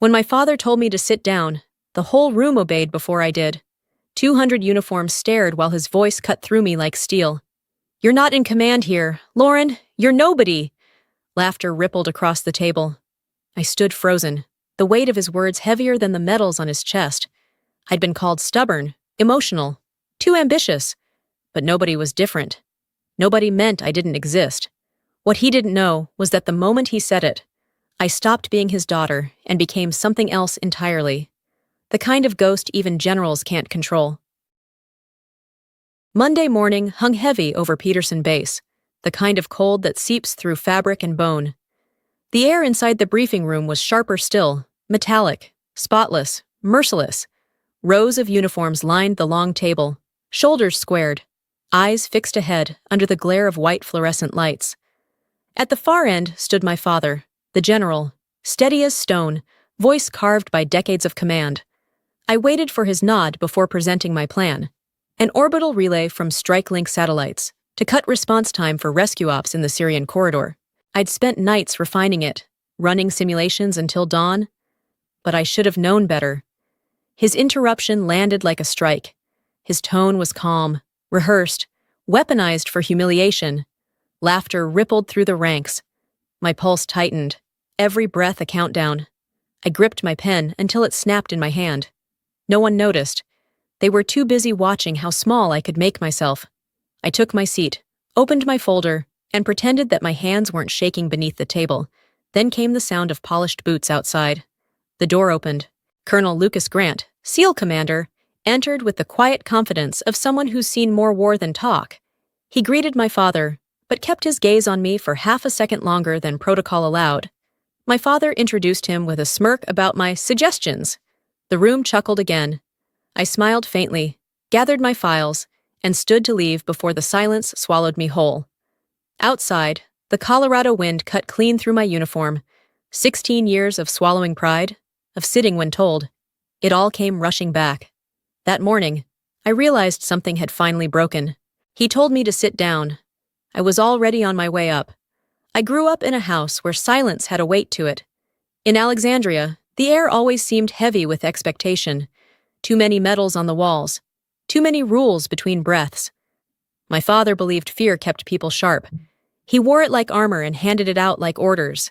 When my father told me to sit down, the whole room obeyed before I did. 200 uniforms stared while his voice cut through me like steel. "You're not in command here. Lauren, you're nobody." Laughter rippled across the table. I stood frozen, the weight of his words heavier than the medals on his chest. I'd been called stubborn, emotional, too ambitious, but nobody was different. Nobody meant I didn't exist. What he didn't know was that the moment he said it, I stopped being his daughter and became something else entirely. The kind of ghost even generals can't control. Monday morning hung heavy over Peterson Base, the kind of cold that seeps through fabric and bone. The air inside the briefing room was sharper still, metallic, spotless, merciless. Rows of uniforms lined the long table, shoulders squared, eyes fixed ahead under the glare of white fluorescent lights. At the far end stood my father, the general, steady as stone, voice carved by decades of command. I waited for his nod before presenting my plan. An orbital relay from Strike-Link satellites to cut response time for rescue ops in the Syrian corridor. I'd spent nights refining it, running simulations until dawn, but I should have known better. His interruption landed like a strike. His tone was calm, rehearsed, weaponized for humiliation. Laughter rippled through the ranks. My pulse tightened, every breath a countdown. I gripped my pen until it snapped in my hand. No one noticed. They were too busy watching how small I could make myself. I took my seat, opened my folder, and pretended that my hands weren't shaking beneath the table. Then came the sound of polished boots outside. The door opened. Colonel Lucas Grant, SEAL commander, entered with the quiet confidence of someone who's seen more war than talk. He greeted my father, but kept his gaze on me for half a second longer than protocol allowed. My father introduced him with a smirk about my suggestions. The room chuckled again. I smiled faintly, gathered my files, and stood to leave before the silence swallowed me whole. Outside, the Colorado wind cut clean through my uniform. 16 years of swallowing pride, of sitting when told. It all came rushing back. That morning, I realized something had finally broken. He told me to sit down. I was already on my way up. I grew up in a house where silence had a weight to it. In Alexandria, the air always seemed heavy with expectation. Too many medals on the walls. Too many rules between breaths. My father believed fear kept people sharp. He wore it like armor and handed it out like orders.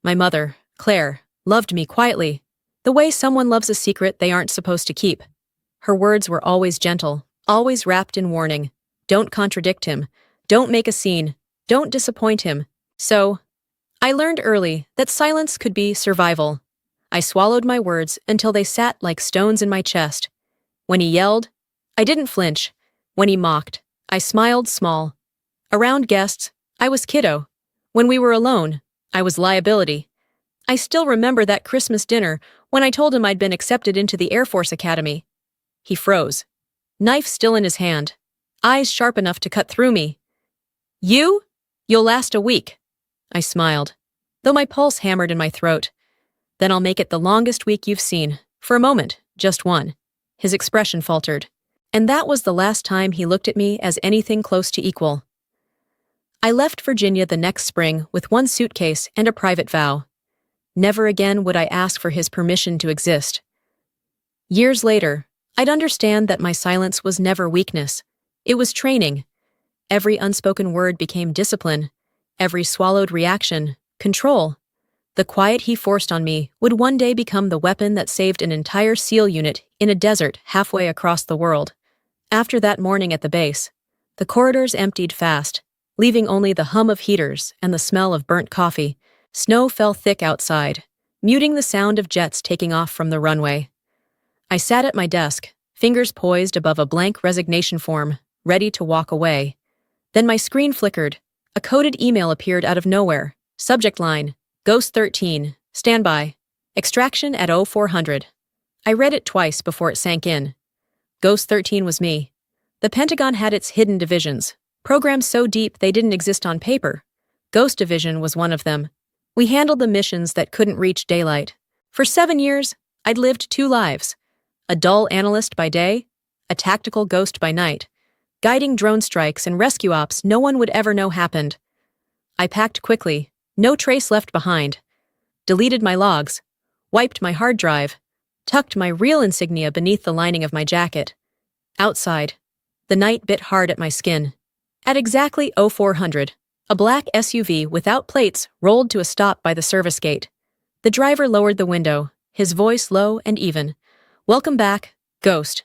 My mother, Claire, loved me quietly, the way someone loves a secret they aren't supposed to keep. Her words were always gentle, always wrapped in warning. Don't contradict him. Don't make a scene. Don't disappoint him. So, I learned early that silence could be survival. I swallowed my words until they sat like stones in my chest. When he yelled, I didn't flinch. When he mocked, I smiled small. Around guests, I was kiddo. When we were alone, I was liability. I still remember that Christmas dinner when I told him I'd been accepted into the Air Force Academy. He froze, knife still in his hand, eyes sharp enough to cut through me. "You? You'll last a week." I smiled, though my pulse hammered in my throat. "Then I'll make it the longest week you've seen. For a moment, just one." His expression faltered, and that was the last time he looked at me as anything close to equal. I left Virginia the next spring with one suitcase and a private vow. Never again would I ask for his permission to exist. Years later, I'd understand that my silence was never weakness. It was training. Every unspoken word became discipline. Every swallowed reaction, control. The quiet he forced on me would one day become the weapon that saved an entire SEAL unit in a desert halfway across the world. After that morning at the base, the corridors emptied fast, leaving only the hum of heaters and the smell of burnt coffee. Snow fell thick outside, muting the sound of jets taking off from the runway. I sat at my desk, fingers poised above a blank resignation form, ready to walk away. Then my screen flickered. A coded email appeared out of nowhere. Subject line, Ghost 13, standby. Extraction at 0400. I read it twice before it sank in. Ghost 13 was me. The Pentagon had its hidden divisions, programs so deep they didn't exist on paper. Ghost Division was one of them. We handled the missions that couldn't reach daylight. For 7 years, I'd lived 2 lives. A dull analyst by day, a tactical ghost by night, guiding drone strikes and rescue ops no one would ever know happened. I packed quickly, no trace left behind. Deleted my logs. wiped my hard drive, tucked my real insignia beneath the lining of my jacket. Outside, the night bit hard at my skin. At exactly 0400, a black SUV without plates rolled to a stop by the service gate. The driver lowered the window, his voice low and even. "Welcome back, Ghost."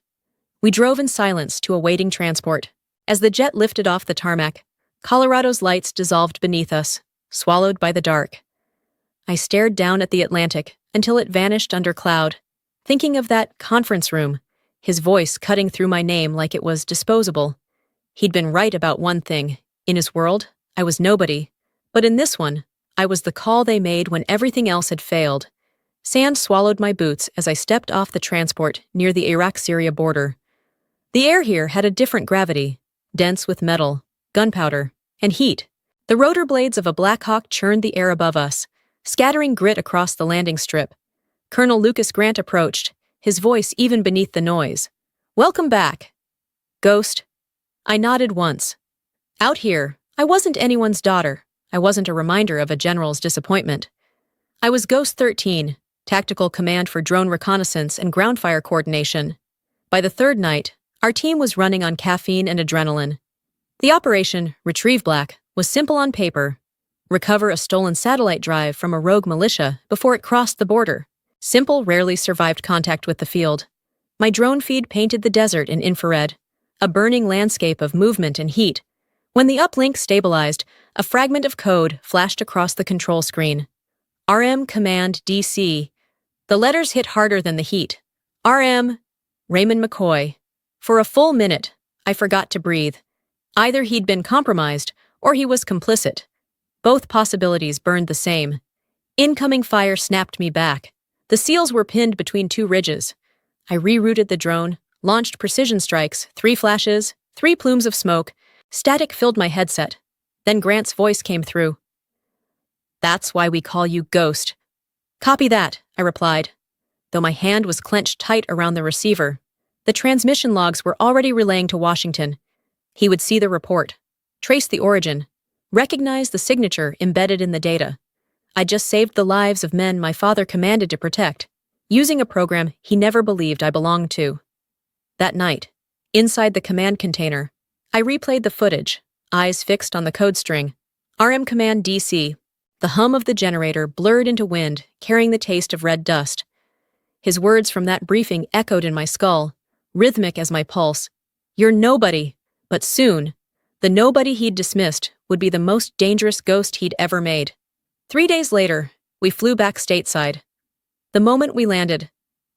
We drove in silence to awaiting transport. As the jet lifted off the tarmac, Colorado's lights dissolved beneath us, swallowed by the dark. I stared down at the Atlantic until it vanished under cloud, thinking of that conference room, his voice cutting through my name like it was disposable. He'd been right about one thing. In his world, I was nobody. But in this one, I was the call they made when everything else had failed. Sand swallowed my boots as I stepped off the transport near the Iraq-Syria border. The air here had a different gravity, dense with metal, gunpowder, and heat. The rotor blades of a Black Hawk churned the air above us, scattering grit across the landing strip. Colonel Lucas Grant approached, his voice even beneath the noise. "Welcome back, Ghost." I nodded once. Out here, I wasn't anyone's daughter. I wasn't a reminder of a general's disappointment. I was Ghost 13, Tactical Command for Drone Reconnaissance and Ground Fire Coordination. By the third night, our team was running on caffeine and adrenaline. The operation, Retrieve Black, was simple on paper. Recover a stolen satellite drive from a rogue militia before it crossed the border. Simple rarely survived contact with the field. My drone feed painted the desert in infrared, a burning landscape of movement and heat. When the uplink stabilized, a fragment of code flashed across the control screen. RM Command DC. The letters hit harder than the heat. RM Raymond McCoy. For a full minute, I forgot to breathe. Either he'd been compromised, or he was complicit. Both possibilities burned the same. Incoming fire snapped me back. The SEALs were pinned between two ridges. I rerouted the drone, launched precision strikes, 3 flashes, 3 plumes of smoke. Static filled my headset. Then Grant's voice came through. "That's why we call you Ghost." "Copy that," I replied, though my hand was clenched tight around the receiver. The transmission logs were already relaying to Washington. He would see the report, trace the origin, recognize the signature embedded in the data. I just saved the lives of men my father commanded to protect, using a program he never believed I belonged to. That night, inside the command container, I replayed the footage, eyes fixed on the code string. RM Command DC. The hum of the generator blurred into wind, carrying the taste of red dust. His words from that briefing echoed in my skull, rhythmic as my pulse. "You're nobody." But soon, the nobody he'd dismissed would be the most dangerous ghost he'd ever made. 3 days later, we flew back stateside. The moment we landed,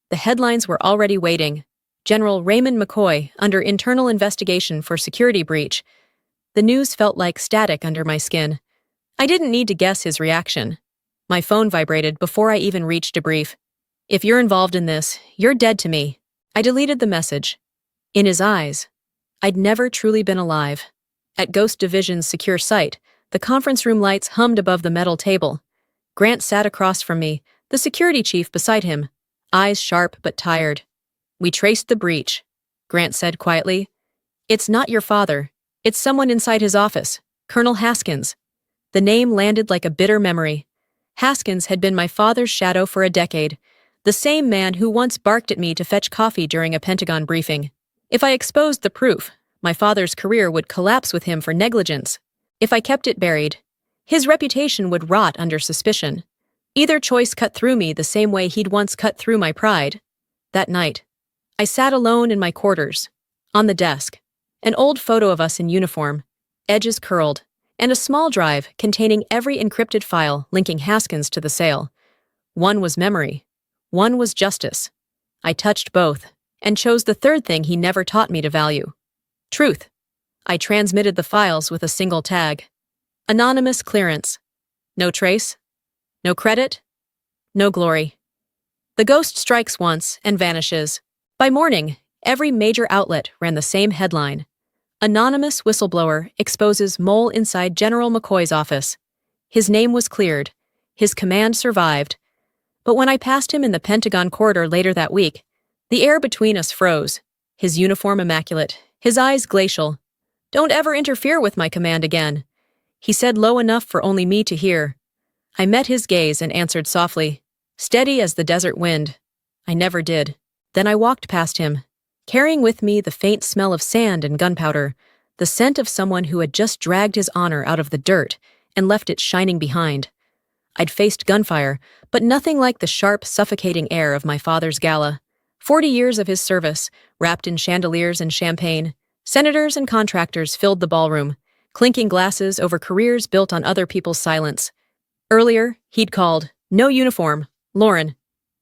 the headlines were already waiting. General Raymond McCoy under internal investigation for security breach. The news felt like static under my skin. I didn't need to guess his reaction. My phone vibrated before I even reached debrief. "If you're involved in this, you're dead to me." I deleted the message. In his eyes, I'd never truly been alive. At Ghost Division's secure site, the conference room lights hummed above the metal table. Grant sat across from me, the security chief beside him, eyes sharp but tired. "We traced the breach," Grant said quietly. "It's not your father. It's someone inside his office, Colonel Haskins." The name landed like a bitter memory. Haskins had been my father's shadow for a decade, the same man who once barked at me to fetch coffee during a Pentagon briefing. If I exposed the proof, my father's career would collapse with him for negligence. If I kept it buried, his reputation would rot under suspicion. Either choice cut through me the same way he'd once cut through my pride. That night, I sat alone in my quarters. On the desk, an old photo of us in uniform, edges curled, and a small drive containing every encrypted file linking Haskins to the sale. One was memory. One was justice. I touched both, and chose the third thing he never taught me to value. Truth. I transmitted the files with a single tag. Anonymous clearance. No trace. No credit. No glory. The ghost strikes once and vanishes. By morning, every major outlet ran the same headline. Anonymous whistleblower exposes mole inside General McCoy's office. His name was cleared. His command survived. But when I passed him in the Pentagon corridor later that week, the air between us froze. His uniform immaculate, his eyes glacial. "Don't ever interfere with my command again," he said low enough for only me to hear. I met his gaze and answered softly, steady as the desert wind. I never did. Then I walked past him, carrying with me the faint smell of sand and gunpowder, the scent of someone who had just dragged his honor out of the dirt and left it shining behind. I'd faced gunfire, but nothing like the sharp, suffocating air of my father's gala. 40 years of his service, wrapped in chandeliers and champagne. Senators and contractors filled the ballroom, clinking glasses over careers built on other people's silence. Earlier, he'd called, "No uniform, Lauren.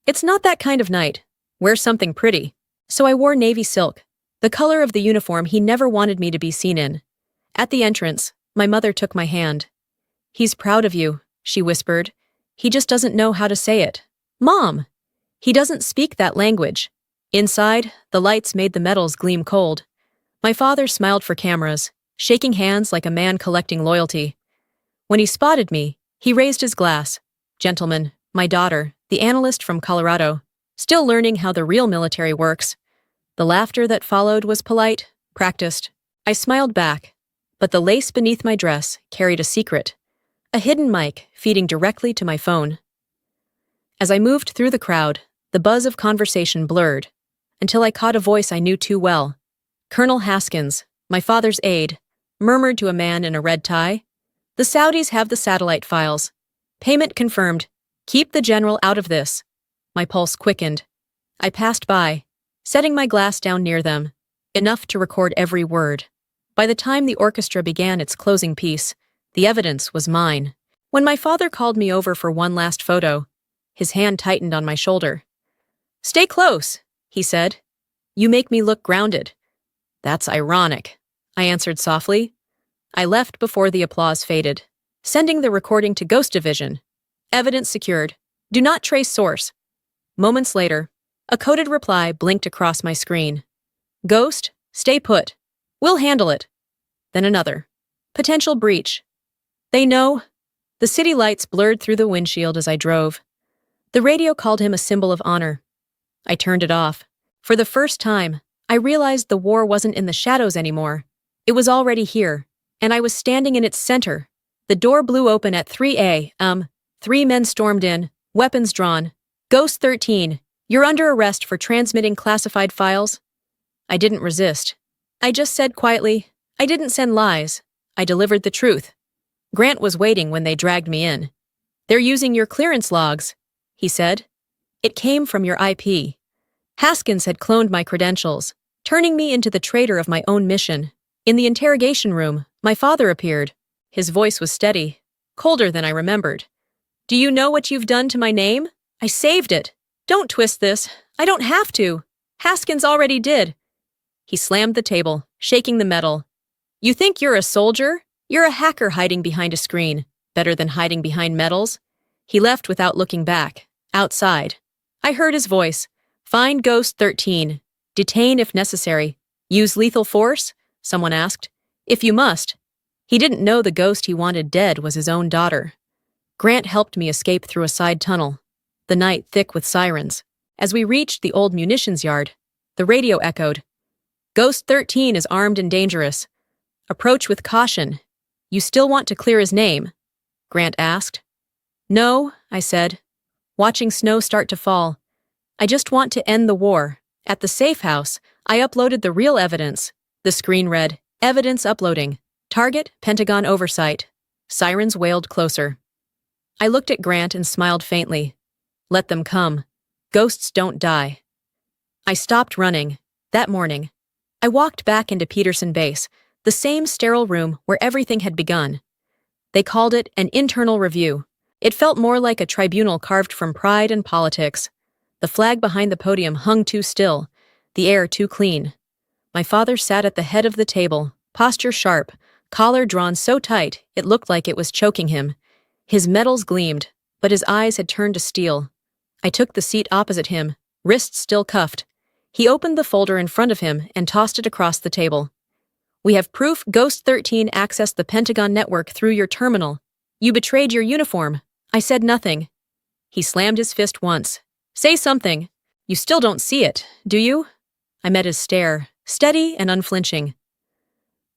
It's not that kind of night. Wear something pretty." So I wore navy silk, the color of the uniform he never wanted me to be seen in. At the entrance, my mother took my hand. "He's proud of you," she whispered. "He just doesn't know how to say it." "Mom!" "He doesn't speak that language." Inside, the lights made the metals gleam cold. My father smiled for cameras, shaking hands like a man collecting loyalty. When he spotted me, he raised his glass. "Gentlemen, my daughter, the analyst from Colorado, still learning how the real military works." The laughter that followed was polite, practiced. I smiled back, but the lace beneath my dress carried a secret, a hidden mic feeding directly to my phone. As I moved through the crowd, the buzz of conversation blurred, until I caught a voice I knew too well. Colonel Haskins, my father's aide, murmured to a man in a red tie, "The Saudis have the satellite files. Payment confirmed. Keep the general out of this." My pulse quickened. I passed by, setting my glass down near them, enough to record every word. By the time the orchestra began its closing piece, the evidence was mine. When my father called me over for one last photo, his hand tightened on my shoulder. "Stay close," he said. "You make me look grounded." "That's ironic," I answered softly. I left before the applause faded, sending the recording to Ghost Division. Evidence secured. Do not trace source. Moments later, a coded reply blinked across my screen. "Ghost, stay put. We'll handle it." Then another. "Potential breach. They know." The city lights blurred through the windshield as I drove. The radio called him a symbol of honor. I turned it off. For the first time, I realized the war wasn't in the shadows anymore. It was already here, and I was standing in its center. The door blew open at 3 a.m. 3 men stormed in, weapons drawn. "Ghost 13, you're under arrest for transmitting classified files." I didn't resist. I just said quietly, "I didn't send lies. I delivered the truth." Grant was waiting when they dragged me in. "They're using your clearance logs," he said. "It came from your IP." Haskins had cloned my credentials, turning me into the traitor of my own mission. In the interrogation room, my father appeared. His voice was steady, colder than I remembered. "Do you know what you've done to my name? I saved it. Don't twist this. I don't have to. Haskins already did." He slammed the table, shaking the metal. "You think you're a soldier? You're a hacker hiding behind a screen. Better than hiding behind medals." He left without looking back. Outside, I heard his voice. "Find Ghost 13. Detain if necessary. Use lethal force?" someone asked. "If you must." He didn't know the ghost he wanted dead was his own daughter. Grant helped me escape through a side tunnel, the night thick with sirens. As we reached the old munitions yard, the radio echoed. "Ghost 13 is armed and dangerous. Approach with caution. You still want to clear his name?" Grant asked. "No," I said, watching snow start to fall. "I just want to end the war." At the safe house, I uploaded the real evidence. The screen read, "Evidence uploading. Target, Pentagon oversight." Sirens wailed closer. I looked at Grant and smiled faintly. Let them come. Ghosts don't die. I stopped running. That morning, I walked back into Peterson Base, the same sterile room where everything had begun. They called it an internal review. It felt more like a tribunal carved from pride and politics. The flag behind the podium hung too still, the air too clean. My father sat at the head of the table, posture sharp, collar drawn so tight it looked like it was choking him. His medals gleamed, but his eyes had turned to steel. I took the seat opposite him, wrists still cuffed. He opened the folder in front of him and tossed it across the table. "We have proof Ghost 13 accessed the Pentagon network through your terminal. You betrayed your uniform." I said nothing. He slammed his fist once. "Say something. You still don't see it, do you?" I met his stare, steady and unflinching.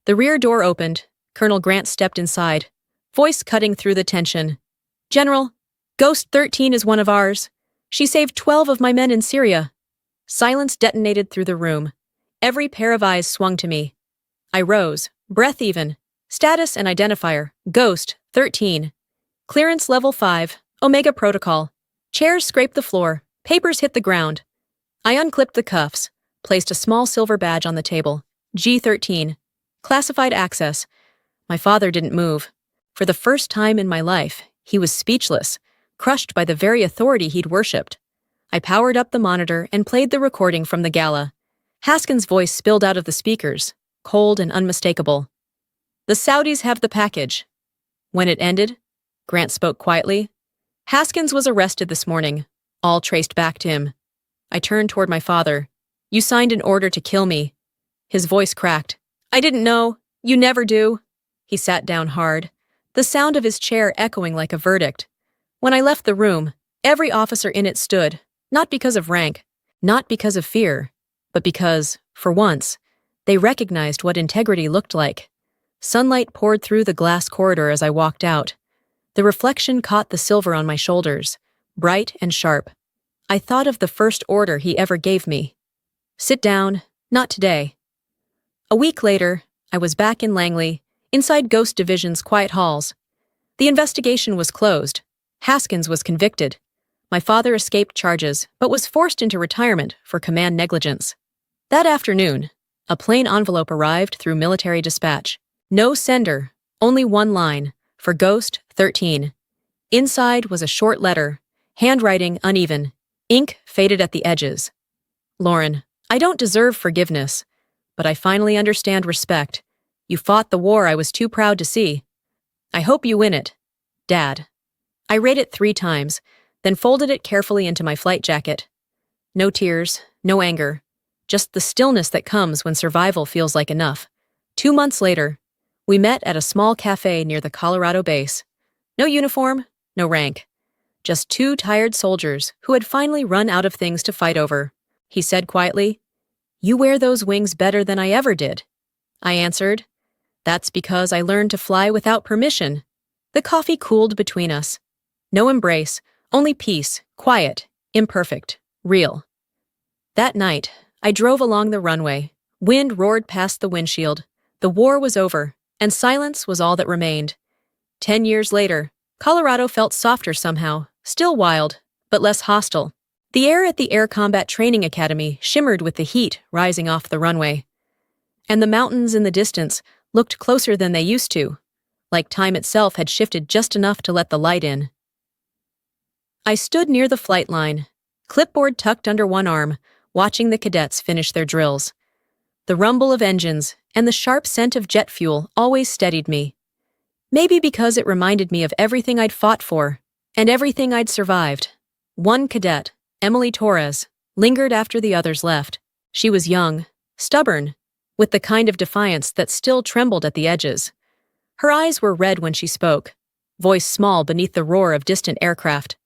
The rear door opened. Colonel Grant stepped inside, voice cutting through the tension. "General, Ghost 13 is one of ours. She saved 12 of my men in Syria. Silence detonated through the room. Every pair of eyes swung to me. I rose, breath even. Status and identifier, Ghost, 13. Clearance level 5, Omega Protocol. Chairs scraped the floor, papers hit the ground. I unclipped the cuffs, placed a small silver badge on the table. G13. Classified access. My father didn't move. For the first time in my life, he was speechless, crushed by the very authority he'd worshipped. I powered up the monitor and played the recording from the gala. Haskins' voice spilled out of the speakers, cold and unmistakable. The Saudis have the package. When it ended, Grant spoke quietly. Haskins was arrested this morning, all traced back to him. I turned toward my father. You signed an order to kill me. His voice cracked. I didn't know. You never do. He sat down hard, the sound of his chair echoing like a verdict. When I left the room, every officer in it stood, not because of rank, not because of fear, but because, for once, they recognized what integrity looked like. Sunlight poured through the glass corridor as I walked out. The reflection caught the silver on my shoulders, bright and sharp. I thought of the first order he ever gave me. Sit down, not today. A week later, I was back in Langley, inside Ghost Division's quiet halls. The investigation was closed. Haskins was convicted. My father escaped charges, but was forced into retirement for command negligence. That afternoon, a plain envelope arrived through military dispatch. No sender, only one line, for Ghost 13. Inside was a short letter, handwriting uneven, ink faded at the edges. Lauren, I don't deserve forgiveness, but I finally understand respect. You fought the war I was too proud to see. I hope you win it. Dad. I read it 3 times, then folded it carefully into my flight jacket. No tears, no anger, just the stillness that comes when survival feels like enough. 2 months later, we met at a small cafe near the Colorado base. No uniform, no rank. Just 2 tired soldiers who had finally run out of things to fight over. He said quietly, You wear those wings better than I ever did. I answered, That's because I learned to fly without permission. The coffee cooled between us. No embrace, only peace, quiet, imperfect, real. That night, I drove along the runway. Wind roared past the windshield. The war was over, and silence was all that remained. 10 years later, Colorado felt softer somehow, still wild, but less hostile. The air at the Air Combat Training Academy shimmered with the heat rising off the runway. And the mountains in the distance looked closer than they used to, like time itself had shifted just enough to let the light in. I stood near the flight line, clipboard tucked under one arm, watching the cadets finish their drills. The rumble of engines and the sharp scent of jet fuel always steadied me. Maybe because it reminded me of everything I'd fought for, and everything I'd survived. One cadet, Emily Torres, lingered after the others left. She was young, stubborn, with the kind of defiance that still trembled at the edges. Her eyes were red when she spoke, voice small beneath the roar of distant aircraft.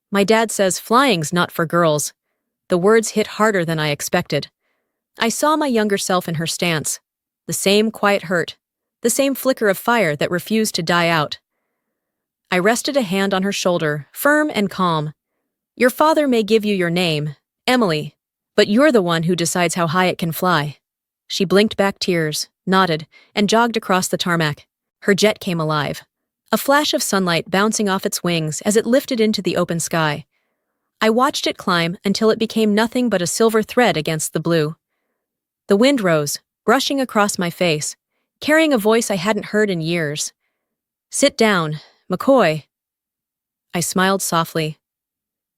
My dad says flying's not for girls. The words hit harder than I expected. I saw my younger self in her stance, the same quiet hurt, the same flicker of fire that refused to die out. I rested a hand on her shoulder, firm and calm. Your father may give you your name, Emily, but you're the one who decides how high it can fly. She blinked back tears, nodded, and jogged across the tarmac. Her jet came alive, a flash of sunlight bouncing off its wings as it lifted into the open sky. I watched it climb until it became nothing but a silver thread against the blue. The wind rose, brushing across my face, carrying a voice I hadn't heard in years. Sit down, McCoy. I smiled softly.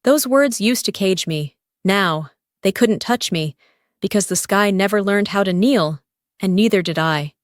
Those words used to cage me. Now, they couldn't touch me, because the sky never learned how to kneel, and neither did I.